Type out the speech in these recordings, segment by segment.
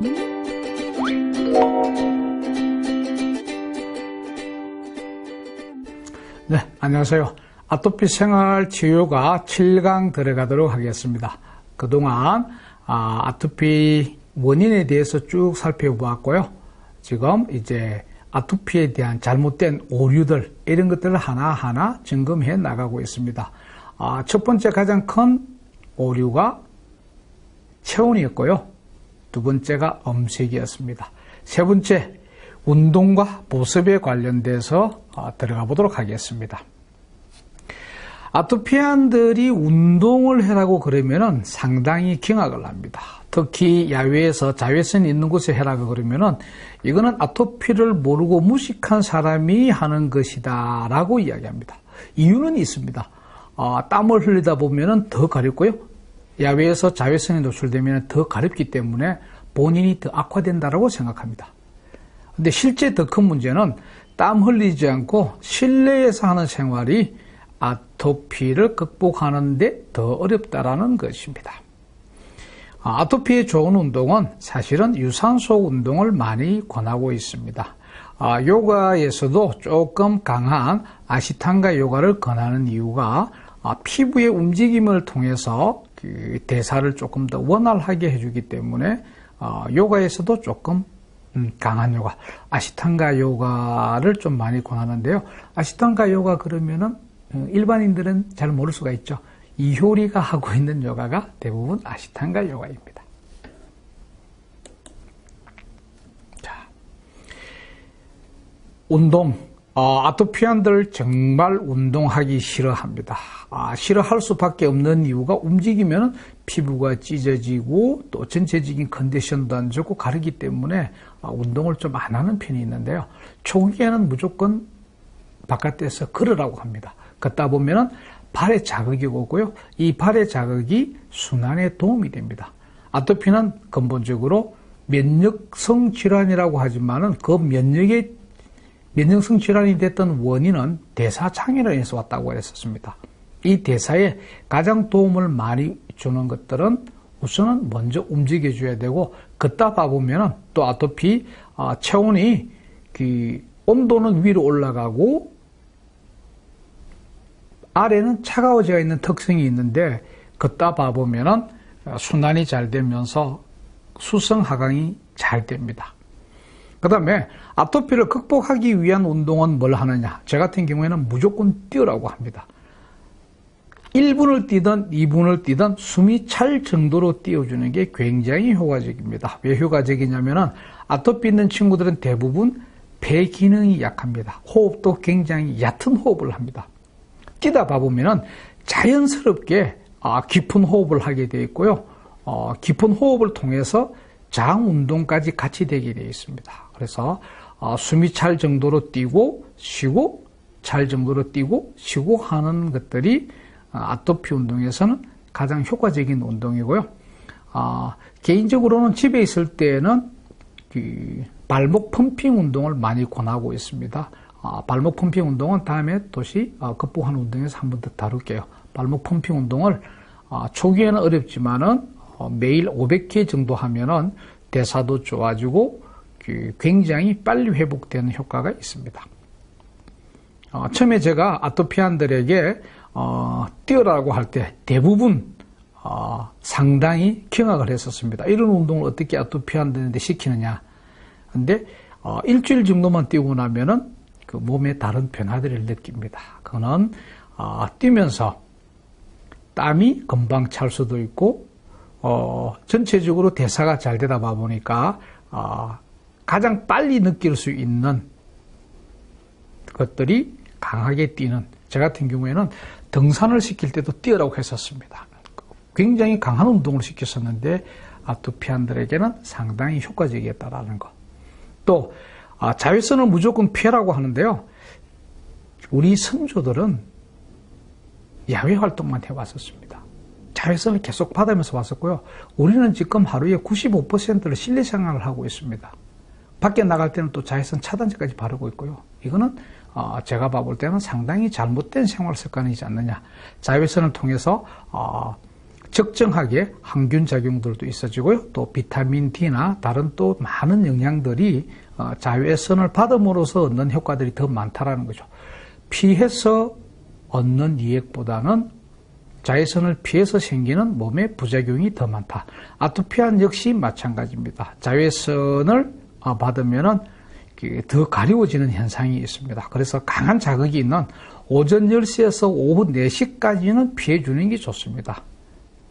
네, 안녕하세요. 아토피 생활 치유가 7강 들어가도록 하겠습니다. 그동안 아토피 원인에 대해서 쭉 살펴보았고요. 지금 이제 아토피에 대한 잘못된 오류들, 이런 것들을 하나하나 점검해 나가고 있습니다. 첫 번째 가장 큰 오류가 체온이었고요. 두 번째가 음식이었습니다. 세 번째, 운동과 보습에 관련돼서 들어가 보도록 하겠습니다. 아토피안들이 운동을 해라고 그러면은 상당히 경악을 합니다. 특히 야외에서 자외선이 있는 곳에 해라고 그러면은 이거는 아토피를 모르고 무식한 사람이 하는 것이다 라고 이야기합니다. 이유는 있습니다. 땀을 흘리다 보면은 더 가렵고요. 야외에서 자외선에 노출되면 더 가렵기 때문에 본인이 더 악화된다라고 생각합니다. 근데 실제 더 큰 문제는 땀 흘리지 않고 실내에서 하는 생활이 아토피를 극복하는데 더 어렵다라는 것입니다. 아토피에 좋은 운동은 사실은 유산소 운동을 많이 권하고 있습니다. 요가에서도 조금 강한 아시탄가 요가를 권하는 이유가 피부의 움직임을 통해서 그 대사를 조금 더 원활하게 해주기 때문에 요가에서도 조금 강한 요가, 아시탄가 요가를 좀 많이 권하는데요. 아시탄가 요가 그러면은 일반인들은 잘 모를 수가 있죠. 이효리가 하고 있는 요가가 대부분 아시탄가 요가입니다. 자, 운동. 아토피안들 정말 운동하기 싫어합니다. 싫어할 수밖에 없는 이유가 움직이면 피부가 찢어지고 또 전체적인 컨디션도 안 좋고 가르기 때문에 운동을 좀 안 하는 편이 있는데요. 초기에는 무조건 바깥에서 걸으라고 합니다. 걷다 보면은 발에 자극이 오고요. 이 발의 자극이 순환에 도움이 됩니다. 아토피는 근본적으로 면역성 질환이라고 하지만은 그 면역성 질환이 됐던 원인은 대사장애로 인해서 왔다고 했었습니다. 이 대사에 가장 도움을 많이 주는 것들은 우선은 먼저 움직여줘야 되고, 걷다 봐보면 또 아토피 체온이 온도는 위로 올라가고 아래는 차가워져 있는 특성이 있는데, 걷다 봐보면 순환이 잘 되면서 수성 하강이 잘 됩니다. 그 다음에 아토피를 극복하기 위한 운동은 뭘 하느냐? 저 같은 경우에는 무조건 뛰으라고 합니다. 1분을 뛰든 2분을 뛰든 숨이 찰 정도로 뛰어주는 게 굉장히 효과적입니다. 왜 효과적이냐면은 아토피 있는 친구들은 대부분 폐 기능이 약합니다. 호흡도 굉장히 얕은 호흡을 합니다. 뛰다 봐보면은 자연스럽게 깊은 호흡을 하게 되어 있고요. 깊은 호흡을 통해서 장 운동까지 같이 되게 되어 있습니다. 그래서 숨이 찰 정도로 뛰고 쉬고 찰 정도로 뛰고 쉬고 하는 것들이 아토피 운동에서는 가장 효과적인 운동이고요. 개인적으로는 집에 있을 때는 발목 펌핑 운동을 많이 권하고 있습니다. 발목 펌핑 운동은 다음에 도시 극복하는 운동에서 한 번 더 다룰게요. 발목 펌핑 운동을 초기에는 어렵지만은 매일 500회 정도 하면은 대사도 좋아지고 굉장히 빨리 회복되는 효과가 있습니다. 처음에 제가 아토피안들에게 뛰어라고 할 때 대부분 상당히 경악을 했었습니다. 이런 운동을 어떻게 아토피안들한테 시키느냐. 근데 일주일 정도만 뛰고 나면은 그 몸에 다른 변화들을 느낍니다. 그거는 뛰면서 땀이 금방 찰 수도 있고 전체적으로 대사가 잘 되다 보니까 가장 빨리 느낄 수 있는 것들이 강하게 뛰는, 저 같은 경우에는 등산을 시킬 때도 뛰어라고 했었습니다. 굉장히 강한 운동을 시켰었는데 아토피안들에게는 상당히 효과적이었다라는 것. 또 자외선을 무조건 피하라고 하는데요. 우리 선조들은 야외 활동만 해왔었습니다. 자외선을 계속 받으면서 왔었고요. 우리는 지금 하루에 95%를 실내 생활을 하고 있습니다. 밖에 나갈 때는 또 자외선 차단제까지 바르고 있고요. 이거는 제가 봐볼 때는 상당히 잘못된 생활 습관이지 않느냐. 자외선을 통해서 적정하게 항균 작용들도 있어지고요. 또 비타민 D나 다른 또 많은 영양들이 자외선을 받음으로써 얻는 효과들이 더 많다라는 거죠. 피해서 얻는 이익보다는 자외선을 피해서 생기는 몸의 부작용이 더 많다. 아토피안 역시 마찬가지입니다. 자외선을 받으면은 더 가려워지는 현상이 있습니다. 그래서 강한 자극이 있는 오전 10시에서 오후 4시까지는 피해주는 게 좋습니다.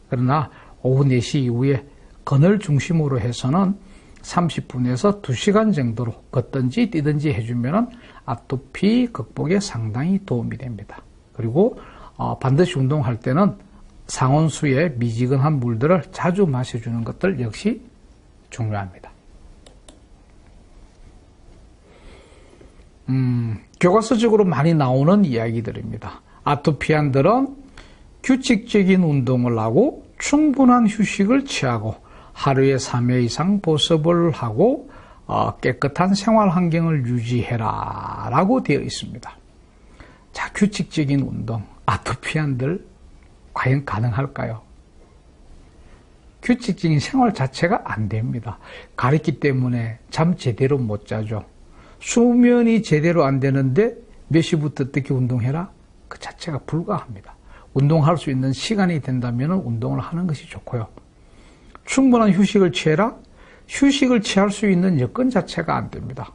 그러나 오후 4시 이후에 그늘 중심으로 해서는 30분에서 2시간 정도로 걷든지 뛰든지 해주면 아토피 극복에 상당히 도움이 됩니다. 그리고 반드시 운동할 때는 상온수에 미지근한 물들을 자주 마셔주는 것들 역시 중요합니다. 교과서적으로 많이 나오는 이야기들입니다. 아토피안들은 규칙적인 운동을 하고 충분한 휴식을 취하고 하루에 3회 이상 보습을 하고 깨끗한 생활 환경을 유지해라 라고 되어 있습니다. 자, 규칙적인 운동, 아토피안들 과연 가능할까요? 규칙적인 생활 자체가 안 됩니다. 가렵기 때문에 잠 제대로 못 자죠. 수면이 제대로 안 되는데 몇 시부터 어떻게 운동해라? 그 자체가 불가합니다. 운동할 수 있는 시간이 된다면 운동을 하는 것이 좋고요. 충분한 휴식을 취해라? 휴식을 취할 수 있는 여건 자체가 안 됩니다.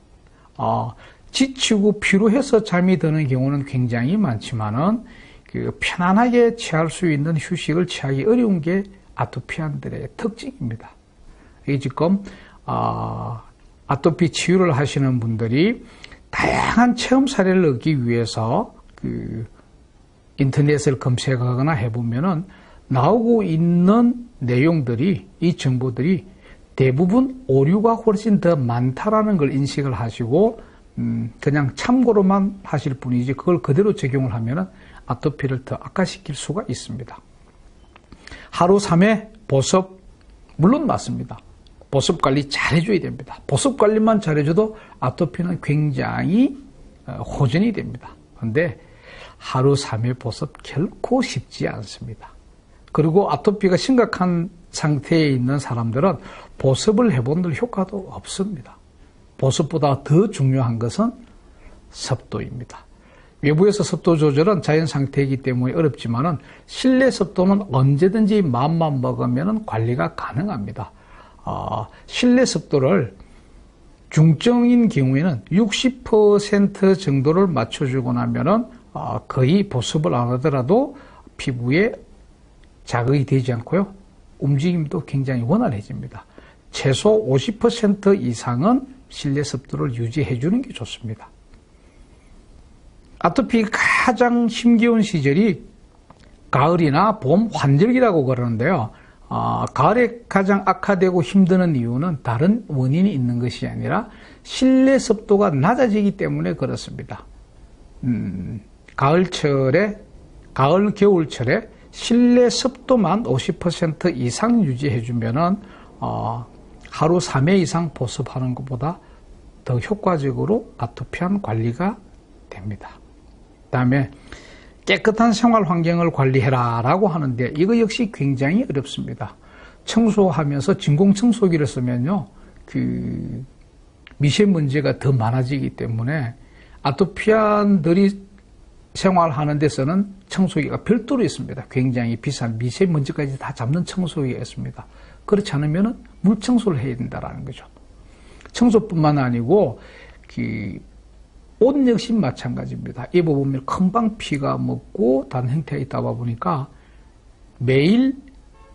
지치고 피로해서 잠이 드는 경우는 굉장히 많지만은 편안하게 취할 수 있는 휴식을 취하기 어려운 게 아토피안들의 특징입니다. 이 지금 아토피 치유를 하시는 분들이 다양한 체험 사례를 얻기 위해서 인터넷을 검색하거나 해보면은 나오고 있는 내용들이, 이 정보들이 대부분 오류가 훨씬 더 많다라는 걸 인식을 하시고 그냥 참고로만 하실 뿐이지 그걸 그대로 적용을 하면은 아토피를 더 악화시킬 수가 있습니다. 하루 3회 보습, 물론 맞습니다. 보습 관리 잘 해줘야 됩니다. 보습 관리만 잘해줘도 아토피는 굉장히 호전이 됩니다. 그런데 하루 3회 보습 결코 쉽지 않습니다. 그리고 아토피가 심각한 상태에 있는 사람들은 보습을 해본들 효과도 없습니다. 보습보다 더 중요한 것은 습도입니다. 외부에서 습도 조절은 자연 상태이기 때문에 어렵지만은 실내 습도는 언제든지 마음만 먹으면 관리가 가능합니다. 실내 습도를 중증인 경우에는 60% 정도를 맞춰주고 나면은 거의 보습을 안 하더라도 피부에 자극이 되지 않고요. 움직임도 굉장히 원활해집니다. 최소 50% 이상은 실내 습도를 유지해 주는 게 좋습니다. 아토피 가장 힘겨운 시절이 가을이나 봄 환절기라고 그러는데요. 가을에 가장 악화되고 힘드는 이유는 다른 원인이 있는 것이 아니라 실내 습도가 낮아지기 때문에 그렇습니다. 가을, 겨울철에 실내 습도만 50% 이상 유지해주면은 하루 3회 이상 보습하는 것보다 더 효과적으로 아토피안 관리가 됩니다. 그 다음에 깨끗한 생활 환경을 관리해라 라고 하는데 이거 역시 굉장히 어렵습니다. 청소하면서 진공청소기를 쓰면요, 미세먼지가 더 많아지기 때문에 아토피안들이 생활하는 데서는 청소기가 별도로 있습니다. 굉장히 비싼 미세먼지까지 다 잡는 청소기가 있습니다. 그렇지 않으면 물청소를 해야 된다는 거죠. 청소뿐만 아니고 옷 역시 마찬가지입니다. 입어보면 금방 피가 먹고 다른 형태가 있다 보니까 매일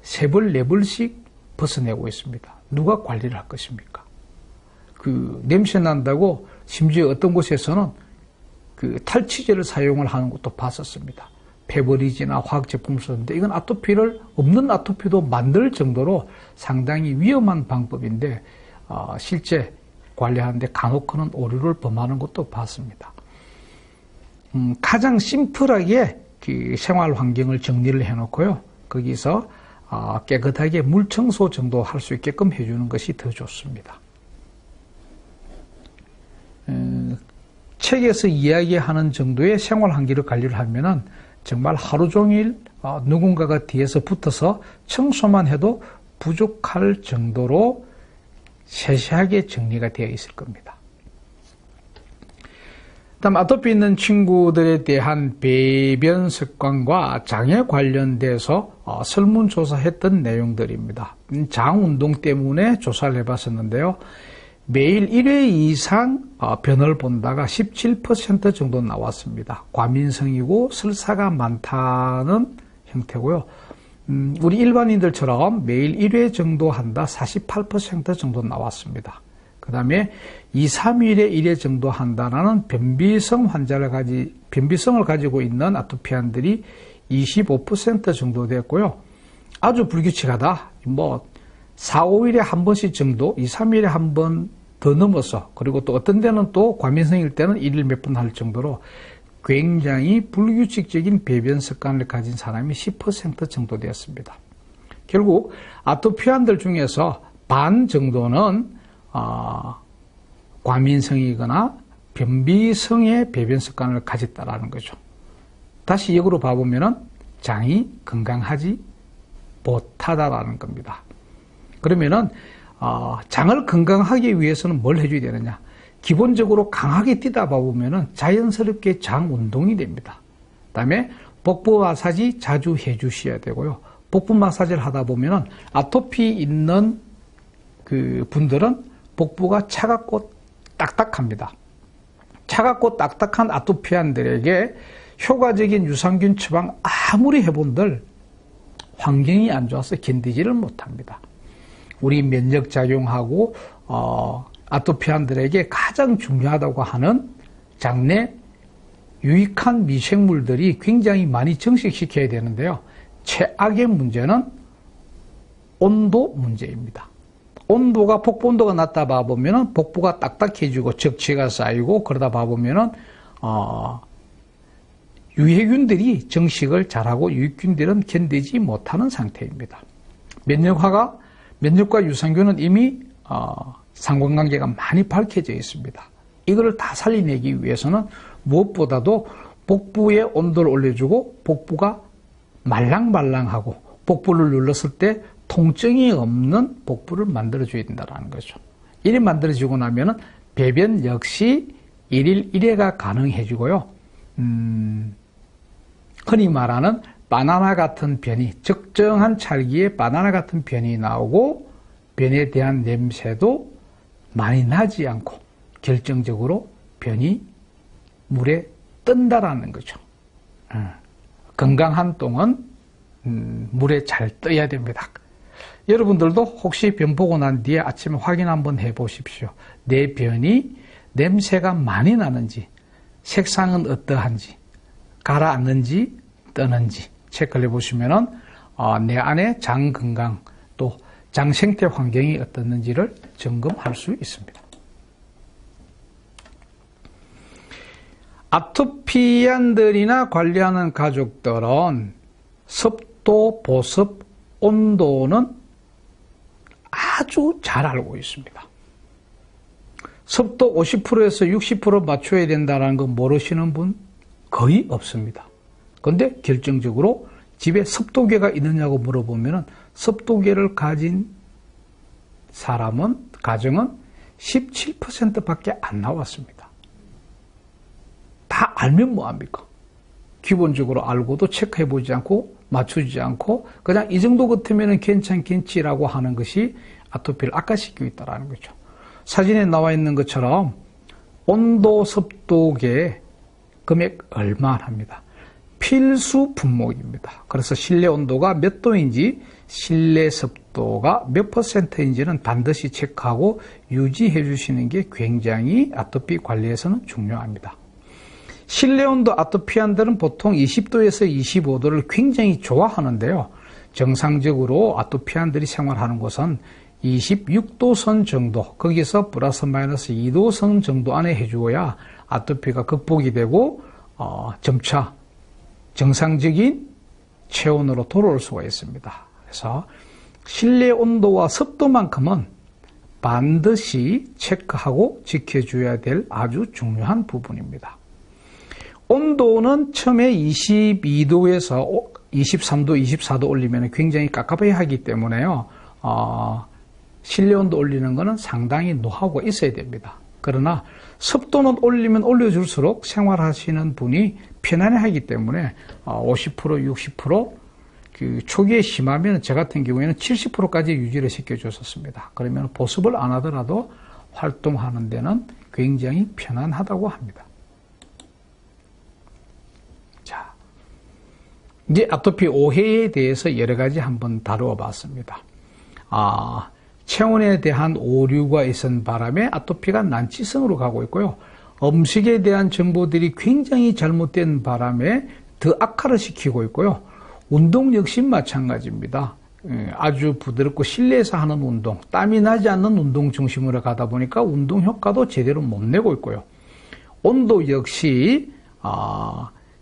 3벌, 4벌씩 벗어내고 있습니다. 누가 관리를 할 것입니까? 냄새 난다고 심지어 어떤 곳에서는 탈취제를 사용을 하는 것도 봤었습니다. 페브리즈나 화학제품을 쓰는데 이건 없는 아토피도 만들 정도로 상당히 위험한 방법인데 실제 관리하는데 간혹은 오류를 범하는 것도 봤습니다. 가장 심플하게 생활 환경을 정리를 해놓고요. 거기서 깨끗하게 물 청소 정도 할 수 있게끔 해주는 것이 더 좋습니다. 책에서 이야기하는 정도의 생활 환경을 관리를 하면은 정말 하루 종일 누군가가 뒤에서 붙어서 청소만 해도 부족할 정도로 세세하게 정리가 되어 있을 겁니다. 다음 아토피 있는 친구들에 대한 배변 습관과 장에 관련돼서 설문조사했던 내용들입니다. 장 운동 때문에 조사를 해봤었는데요. 매일 1회 이상 변을 본다가 17% 정도 나왔습니다. 과민성이고 설사가 많다는 형태고요. 우리 일반인들처럼 매일 1회 정도 한다 48% 정도 나왔습니다. 그 다음에 2, 3일에 1회 정도 한다는 변비성을 가지고 있는 아토피안들이 25% 정도 됐고요. 아주 불규칙하다. 4, 5일에 한 번씩 정도, 2, 3일에 한 번 더 넘어서, 그리고 또 어떤 데는 또 과민성일 때는 1일 몇 번 할 정도로 굉장히 불규칙적인 배변 습관을 가진 사람이 10% 정도 되었습니다. 결국 아토피안들 중에서 반 정도는 과민성이거나 변비성의 배변 습관을 가졌다라는 거죠. 다시 역으로 봐보면은 장이 건강하지 못하다라는 겁니다. 그러면은 장을 건강하기 위해서는 뭘 해줘야 되느냐? 기본적으로 강하게 뛰다 봐보면은 자연스럽게 장 운동이 됩니다. 그 다음에 복부 마사지 자주 해주셔야 되고요. 복부 마사지를 하다 보면은 아토피 있는 그 분들은 복부가 차갑고 딱딱합니다. 차갑고 딱딱한 아토피안들에게 효과적인 유산균 처방 아무리 해본들 환경이 안 좋아서 견디지를 못합니다. 우리 면역작용하고 아토피안들에게 가장 중요하다고 하는 장내 유익한 미생물들이 굉장히 많이 증식시켜야 되는데요. 최악의 문제는 온도 문제입니다. 온도가 복부 온도가 낮다 봐보면은 복부가 딱딱해지고 적취가 쌓이고 그러다 봐보면은 유해균들이 정식을 잘하고 유익균들은 견디지 못하는 상태입니다. 면역과 유산균은 이미 상관관계가 많이 밝혀져 있습니다. 이거를 다 살려내기 위해서는 무엇보다도 복부의 온도를 올려주고 복부가 말랑말랑하고 복부를 눌렀을 때 통증이 없는 복부를 만들어줘야 된다는 거죠. 이래 만들어지고 나면은 배변 역시 1일 1회가 가능해지고요. 흔히 말하는 바나나 같은 변이, 적정한 찰기에 바나나 같은 변이 나오고 변에 대한 냄새도 많이 나지 않고 결정적으로 변이 물에 뜬다라는 거죠. 건강한 똥은 물에 잘 떠야 됩니다. 여러분들도 혹시 변 보고 난 뒤에 아침에 확인 한번 해보십시오. 내 변이 냄새가 많이 나는지, 색상은 어떠한지, 가라앉는지, 뜨는지 체크를 해보시면은 내 안에 장 건강 또 장 생태 환경이 어떻는지를 점검할 수 있습니다. 아토피안들이나 관리하는 가족들은 습도, 보습, 온도는 아주 잘 알고 있습니다. 습도 50%에서 60% 맞춰야 된다는 거 모르시는 분 거의 없습니다. 그런데 결정적으로 집에 습도계가 있느냐고 물어보면 습도계를 가진 가정은 17%밖에 안 나왔습니다. 다 알면 뭐합니까? 기본적으로 알고도 체크해보지 않고 맞추지 않고 그냥 이 정도 같으면 괜찮겠지라고 하는 것이 아토피를 악화시키고 있다는 거죠. 사진에 나와 있는 것처럼 온도 습도계 금액 얼마나 합니다. 필수 품목입니다. 그래서 실내 온도가 몇 도인지 실내 습도가 몇 %인지는 반드시 체크하고 유지해 주시는 게 굉장히 아토피 관리에서는 중요합니다. 실내 온도 아토피안들은 보통 20도에서 25도를 굉장히 좋아하는데요. 정상적으로 아토피안들이 생활하는 곳은 26도 선 정도, 거기서 플러스 마이너스 2도 선 정도 안에 해주어야 아토피가 극복이 되고 점차 정상적인 체온으로 돌아올 수가 있습니다. 그래서 실내 온도와 습도만큼은 반드시 체크하고 지켜줘야 될 아주 중요한 부분입니다. 온도는 처음에 22도에서 23도, 24도 올리면 굉장히 깝깝해 하기 때문에요. 실내 온도 올리는 것은 상당히 노하우가 있어야 됩니다. 그러나 습도는 올리면 올려줄수록 생활하시는 분이 편안해 하기 때문에 50%, 60%, 초기에 심하면 저 같은 경우에는 70%까지 유지를 시켜줬었습니다. 그러면 보습을 안 하더라도 활동하는 데는 굉장히 편안하다고 합니다. 자, 이제 아토피 오해에 대해서 여러 가지 한번 다루어 봤습니다. 체온에 대한 오류가 있은 바람에 아토피가 난치성으로 가고 있고요. 음식에 대한 정보들이 굉장히 잘못된 바람에 더 악화를 시키고 있고요. 운동 역시 마찬가지입니다. 아주 부드럽고 실내에서 하는 운동, 땀이 나지 않는 운동 중심으로 가다 보니까 운동 효과도 제대로 못 내고 있고요. 온도 역시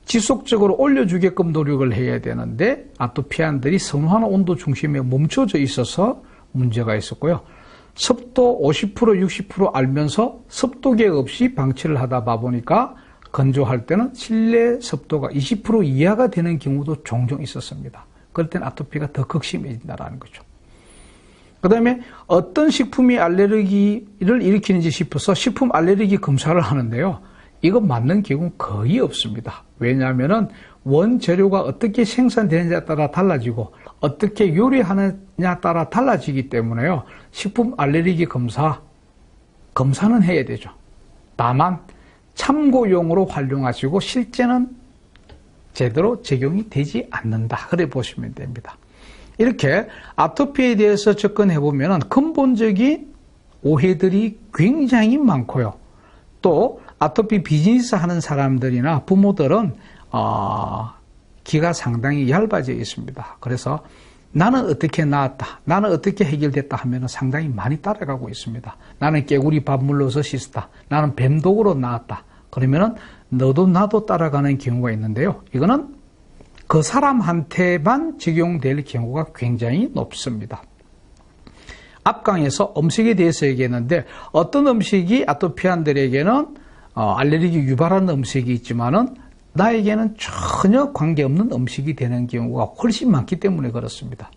지속적으로 올려주게끔 노력을 해야 되는데 아토피안들이 선호하는 온도 중심에 멈춰져 있어서 문제가 있었고요. 습도 50%, 60% 알면서 습도계 없이 방치를 하다 보니까 건조할 때는 실내 습도가 20% 이하가 되는 경우도 종종 있었습니다. 그럴 땐 아토피가 더 극심해진다는 거죠. 그 다음에 어떤 식품이 알레르기를 일으키는지 싶어서 식품 알레르기 검사를 하는데요. 이거 맞는 경우는 거의 없습니다. 왜냐하면 원재료가 어떻게 생산되느냐에 따라 달라지고 어떻게 요리하느냐에 따라 달라지기 때문에요. 식품 알레르기 검사는 해야 되죠. 다만 참고용으로 활용하시고 실제는 제대로 적용이 되지 않는다. 그래 보시면 됩니다. 이렇게 아토피에 대해서 접근해 보면 근본적인 오해들이 굉장히 많고요. 또 아토피 비즈니스 하는 사람들이나 부모들은 기가 상당히 얇아져 있습니다. 그래서 나는 어떻게 나았다, 나는 어떻게 해결됐다 하면 상당히 많이 따라가고 있습니다. 나는 깨구리 밥물 넣어서 씻었다, 나는 뱀독으로 나았다. 그러면 너도 나도 따라가는 경우가 있는데요. 이거는 그 사람한테만 적용될 경우가 굉장히 높습니다. 앞강에서 음식에 대해서 얘기했는데 어떤 음식이 아토피안들에게는 알레르기 유발하는 음식이 있지만은 나에게는 전혀 관계없는 음식이 되는 경우가 훨씬 많기 때문에 그렇습니다.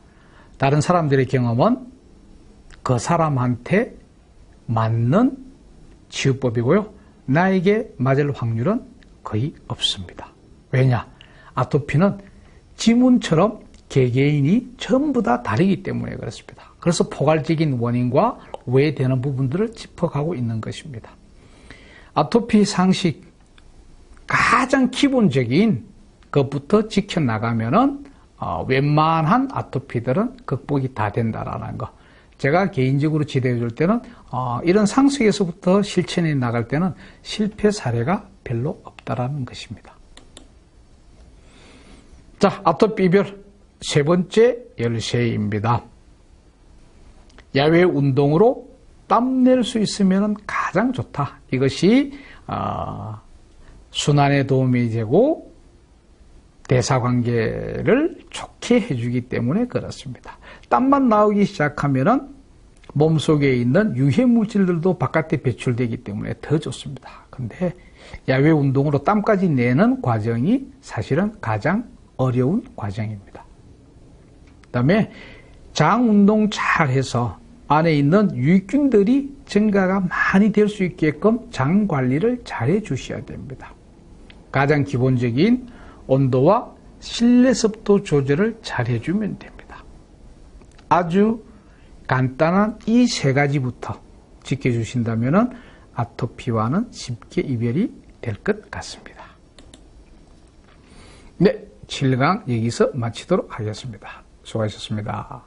다른 사람들의 경험은 그 사람한테 맞는 치유법이고요. 나에게 맞을 확률은 거의 없습니다. 왜냐? 아토피는 지문처럼 개개인이 전부 다 다르기 때문에 그렇습니다. 그래서 포괄적인 원인과 왜 되는 부분들을 짚어가고 있는 것입니다. 아토피 상식 가장 기본적인 것부터 지켜나가면은 웬만한 아토피들은 극복이 다 된다라는 거. 제가 개인적으로 지도해 줄 때는 이런 상식에서부터 실천해 나갈 때는 실패 사례가 별로 없다라는 것입니다. 자, 아토피 이별 세 번째 열쇠입니다. 야외 운동으로 땀낼 수 있으면 가장 좋다. 이것이 순환에 도움이 되고 대사관계를 좋게 해주기 때문에 그렇습니다. 땀만 나오기 시작하면 몸속에 있는 유해 물질들도 바깥에 배출되기 때문에 더 좋습니다. 근데 야외 운동으로 땀까지 내는 과정이 사실은 가장 어려운 과정입니다. 그 다음에 장 운동 잘 해서 안에 있는 유익균들이 증가가 많이 될 수 있게끔 장 관리를 잘 해주셔야 됩니다. 가장 기본적인 온도와 실내 습도 조절을 잘 해주면 됩니다. 아주 간단한 이 세 가지부터 지켜주신다면 아토피와는 쉽게 이별이 될 것 같습니다. 네, 7강 여기서 마치도록 하겠습니다. 수고하셨습니다.